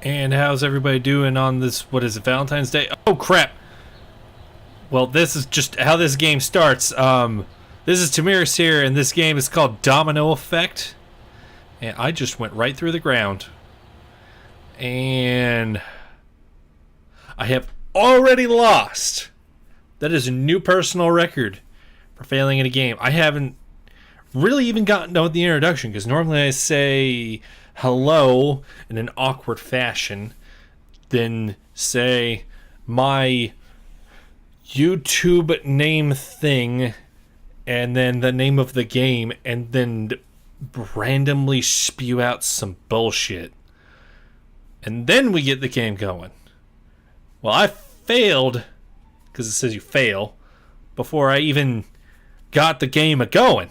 And how's everybody doing on this, what is it, Valentine's Day? Oh crap! Well, this is just how this game starts. This is Temierus here, and this game is called Domino Effect. And I just went right through the ground. And I have already lost. That is a new personal record for failing in a game. I haven't really even gotten done with the introduction, because normally I say hello in an awkward fashion, then say my YouTube name thing, and then the name of the game, and then randomly spew out some bullshit. And then we get the game going. Well, I failed, because it says you fail, before I even got the game a-going.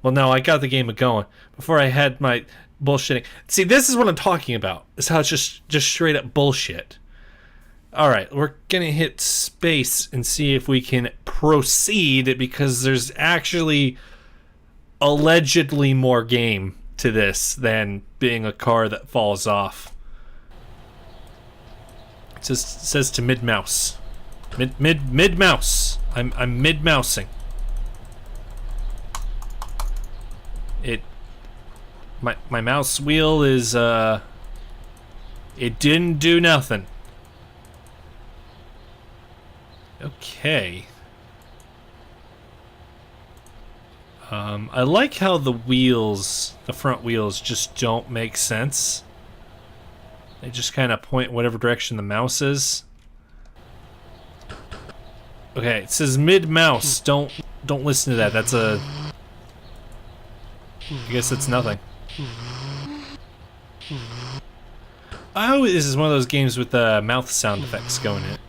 Well, no, I got the game a-going before I had my bullshitting. See, this is what I'm talking about. It's how it's just straight up bullshit. Alright, we're gonna hit space and see if we can proceed, because there's actually allegedly more game to this than being a car that falls off. It says to mid-mouse. Mid-mouse. I'm mid-mousing. My mouse wheel is it didn't do nothing. Okay. I like how the wheels, the front wheels, just don't make sense. They just kind of point whatever direction the mouse is. Okay, it says mid-mouse. Don't listen to that. That's a... I guess it's nothing. Oh, this is one of those games with the mouth sound effects going in it.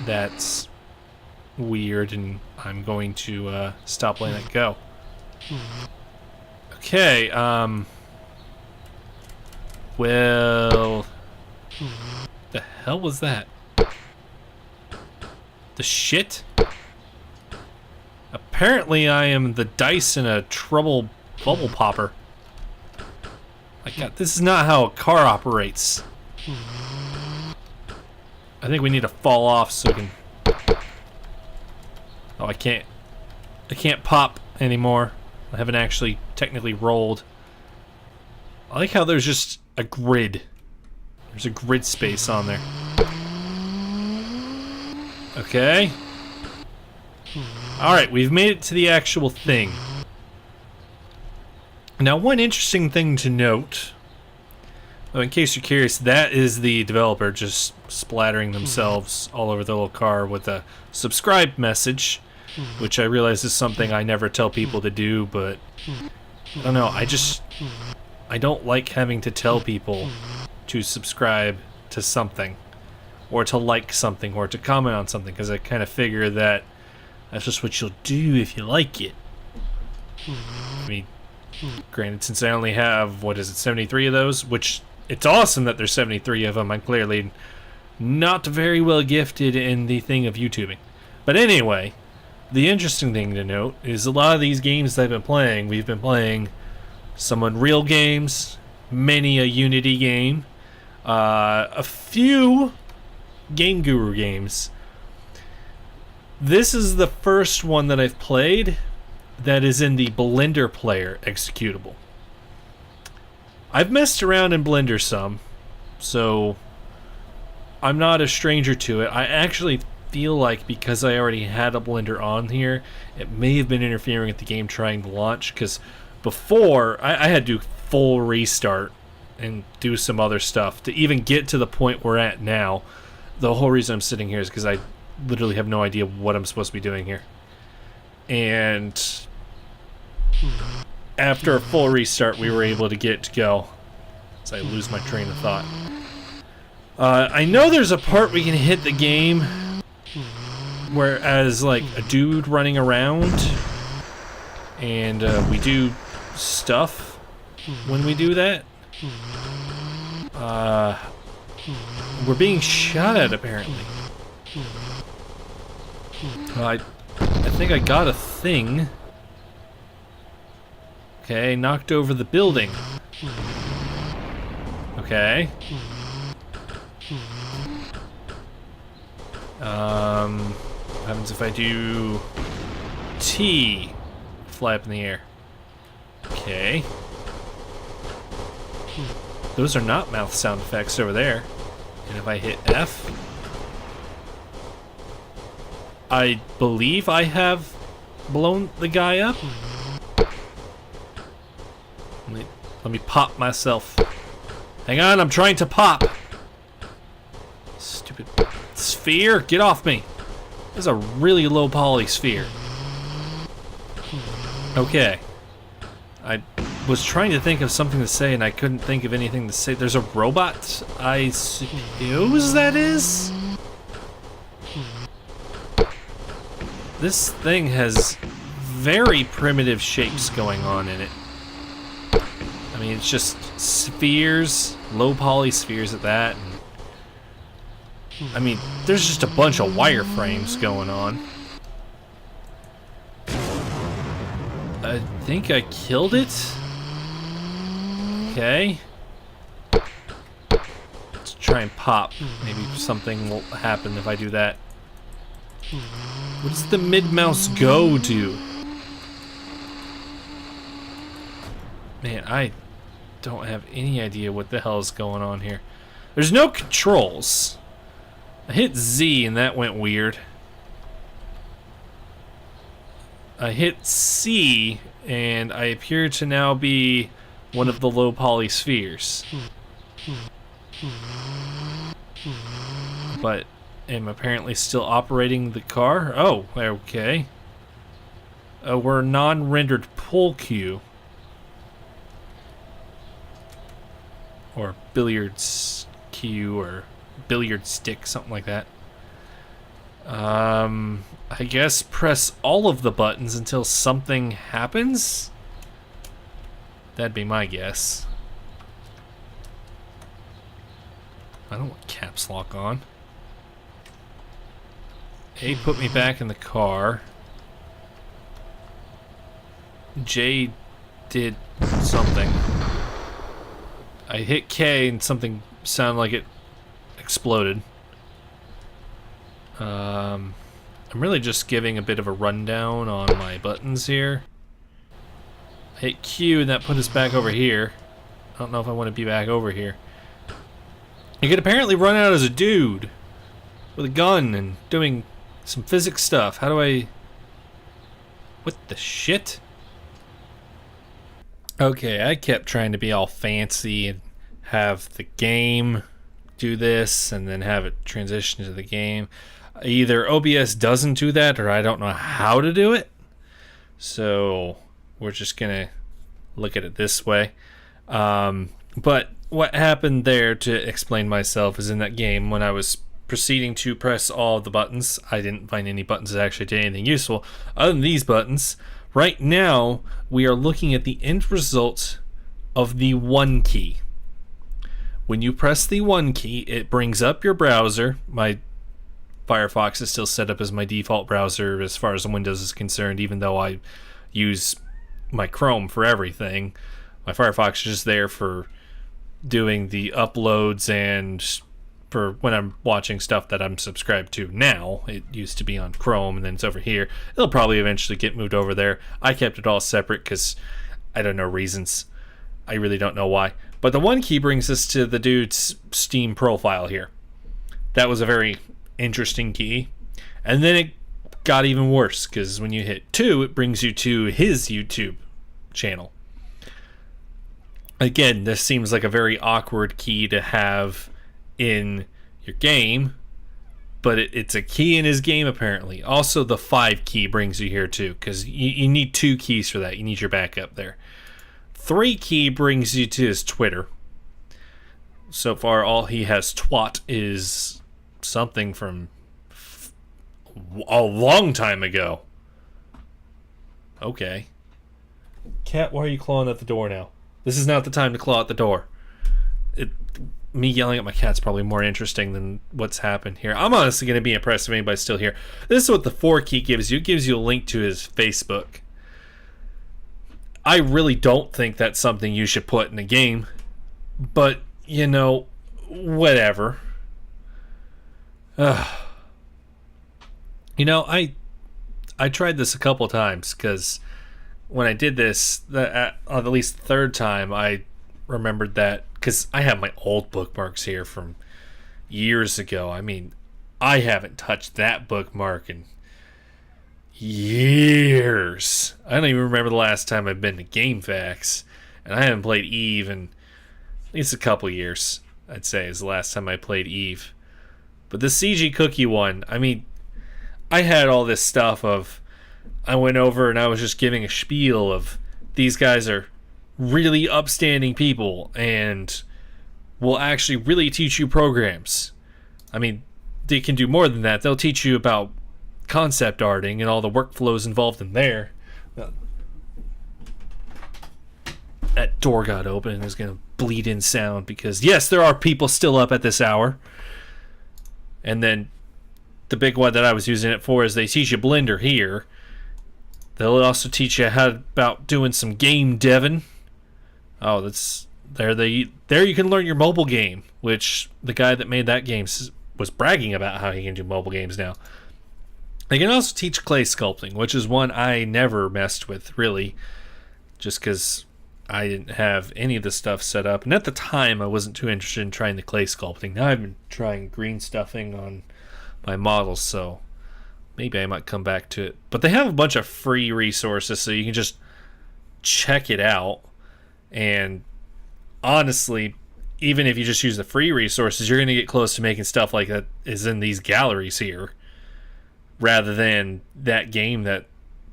That's weird, and I'm going to stop letting it go. Okay, well... the hell was that? The shit? Apparently I am the dice in a trouble bubble popper. My God, this is not how a car operates. I think we need to fall off so we can... Oh, I can't pop anymore. I haven't actually technically rolled. I like how there's just a grid. There's a grid space on there. Okay. Alright, we've made it to the actual thing. Now, one interesting thing to note, in case you're curious, that is the developer just splattering themselves all over the little car with a subscribe message, which I realize is something I never tell people to do, but I don't know, I don't like having to tell people to subscribe to something, or to like something, or to comment on something, because I kind of figure that that's just what you'll do if you like it. I mean, granted, since I only have, what is it, 73 of those, which it's awesome that there's 73 of them. I'm clearly not very well gifted in the thing of YouTubing. But anyway, the interesting thing to note is a lot of these games that I've been playing, we've been playing some Unreal games, many a Unity game, a few Game Guru games. This is the first one that I've played that is in the Blender player executable. I've messed around in Blender some, so I'm not a stranger to it. I actually feel like, because I already had a Blender on here, it may have been interfering with the game trying to launch, because before, I had to do full restart and do some other stuff to even get to the point we're at now. The whole reason I'm sitting here is because I literally have no idea what I'm supposed to be doing here. And after a full restart, we were able to get it to go. So I lose my train of thought. I know there's a part we can hit the game where, as like a dude running around, and we do stuff when we do that. We're being shot at, apparently. I think I got a thing. Okay, knocked over the building. Okay. What happens if I do T? Fly up in the air. Okay. Those are not mouth sound effects over there. And if I hit F, I believe I have blown the guy up. Let me pop myself. Hang on, I'm trying to pop. Stupid sphere, get off me. This is a really low poly sphere. Okay. I was trying to think of something to say and I couldn't think of anything to say. There's a robot, I suppose that is? This thing has very primitive shapes going on in it. I mean, it's just spheres, low poly spheres at that. And, I mean, there's just a bunch of wireframes going on. I think I killed it. Okay. Let's try and pop. Maybe something will happen if I do that. What does the mid-mouse go do? Man, I don't have any idea what the hell is going on here. There's no controls. I hit Z and that went weird. I hit C and I appear to now be one of the low poly spheres. But am apparently still operating the car. Oh, okay. We're non-rendered pull cue. Or billiards cue or billiard stick, something like that. I guess press all of the buttons until something happens? That'd be my guess. I don't want caps lock on. A put me back in the car. J did something. I hit K and something sounded like it exploded. I'm really just giving a bit of a rundown on my buttons here. I hit Q and that put us back over here. I don't know if I want to be back over here. You could apparently run out as a dude with a gun and doing some physics stuff. How do I... What the shit? Okay, I kept trying to be all fancy and have the game do this and then have it transition to the game. Either OBS doesn't do that or I don't know how to do it. So we're just gonna look at it this way. But what happened there, to explain myself, is in that game when I was proceeding to press all of the buttons, I didn't find any buttons that actually did anything useful other than these buttons. Right now we are looking at the end result of the 1 key. When you press the 1 key, it brings up your browser. My Firefox is still set up as my default browser as far as Windows is concerned, even though I use my Chrome for everything. My Firefox is just there for doing the uploads and for when I'm watching stuff that I'm subscribed to now. It used to be on Chrome and then it's over here. It'll probably eventually get moved over there. I kept it all separate because I don't know reasons. I really don't know why. But the 1 key brings us to the dude's Steam profile here. That was a very interesting key. And then it got even worse because when you hit 2, it brings you to his YouTube channel. Again, this seems like a very awkward key to have in your game, but it's a key in his game apparently. Also, the 5 key brings you here too, because you need 2 keys for that. You need your backup there. 3 key brings you to his Twitter. So far, all he has twat is something from a long time ago. Okay. Cat, why are you clawing at the door now? This is not the time to claw at the door. Me yelling at my cat's probably more interesting than what's happened here. I'm honestly going to be impressed if anybody's still here. This is what the 4 key gives you. It gives you a link to his Facebook. I really don't think that's something you should put in a game. But, whatever. I tried this a couple times because when I did this, at least the third time, I remembered that because I have my old bookmarks here from years ago. I mean, I haven't touched that bookmark in years. I don't even remember the last time I've been to GameFAQs, and I haven't played Eve in at least a couple years, I'd say, is the last time I played Eve. But the CG Cookie one, I mean, I had all this stuff of, I went over and I was just giving a spiel of, these guys are really upstanding people and will actually really teach you programs. I mean, they can do more than that. They'll teach you about concept arting and all the workflows involved in there. That door got open and is going to bleed in sound because, yes, there are people still up at this hour. And then the big one that I was using it for is they teach you Blender here. They'll also teach you how about doing some game deving. Oh, that's there you can learn your mobile game, which the guy that made that game was bragging about how he can do mobile games now. They can also teach clay sculpting, which is one I never messed with, really, just because I didn't have any of the stuff set up. And at the time, I wasn't too interested in trying the clay sculpting. Now I've been trying green stuffing on my models, so maybe I might come back to it. But they have a bunch of free resources, so you can just check it out. And honestly, even if you just use the free resources, you're going to get close to making stuff like that is in these galleries here, rather than that game that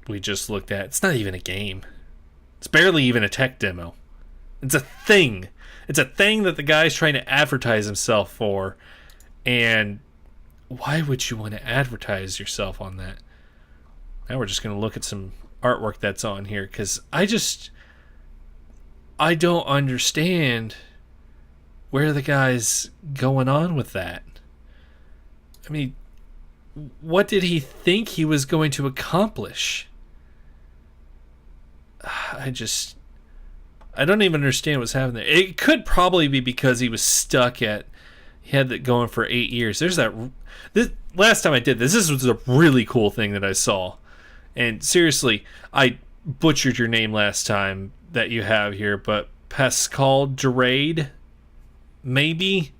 we just looked at. It's not even a game. It's barely even a tech demo. It's a thing. It's a thing that the guy's trying to advertise himself for. And why would you want to advertise yourself on that? Now we're just going to look at some artwork that's on here, because I don't understand where the guy's going on with that. I mean, what did he think he was going to accomplish? I don't even understand what's happening there. It could probably be because he was stuck he had that going for 8 years. This last time I did this was a really cool thing that I saw. And seriously, I butchered your name last time that you have here, but Pascal Gerade, maybe?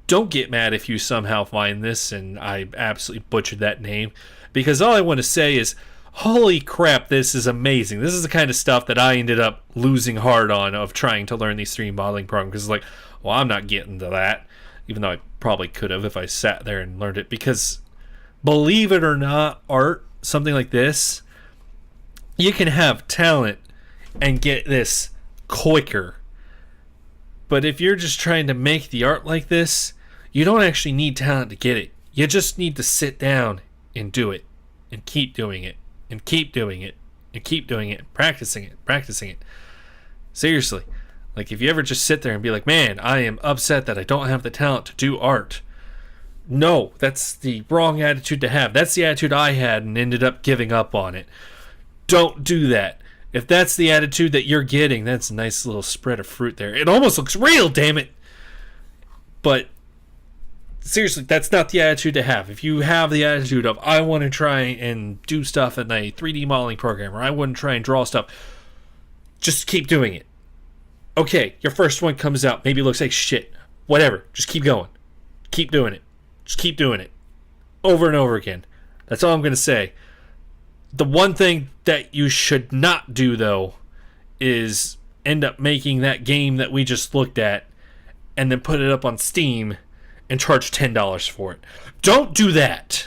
Don't get mad if you somehow find this and I absolutely butchered that name, because all I want to say is, holy crap, this is amazing. This is the kind of stuff that I ended up losing hard on, of trying to learn these 3D modeling programs, because it's like, well, I'm not getting to that, even though I probably could have if I sat there and learned it. Because believe it or not, art, something like this, you can have talent and get this quicker. But if you're just trying to make the art like this, you don't actually need talent to get it. You just need to sit down and do it, and keep doing it, and keep doing it, and keep doing it, and practicing it. Seriously. Like, if you ever just sit there and be like, man, I am upset that I don't have the talent to do art. No, that's the wrong attitude to have. That's the attitude I had and ended up giving up on it. Don't do that. If that's the attitude that you're getting, that's a nice little spread of fruit there. It almost looks real, damn it. But seriously, that's not the attitude to have. If you have the attitude of, I want to try and do stuff in a 3D modeling program, or I want to try and draw stuff, just keep doing it. Okay, your first one comes out, maybe it looks like shit. Whatever, just keep going. Keep doing it. Just keep doing it. Over and over again. That's all I'm going to say. The one thing that you should not do, though, is end up making that game that we just looked at and then put it up on Steam and charge $10 for it. Don't do that.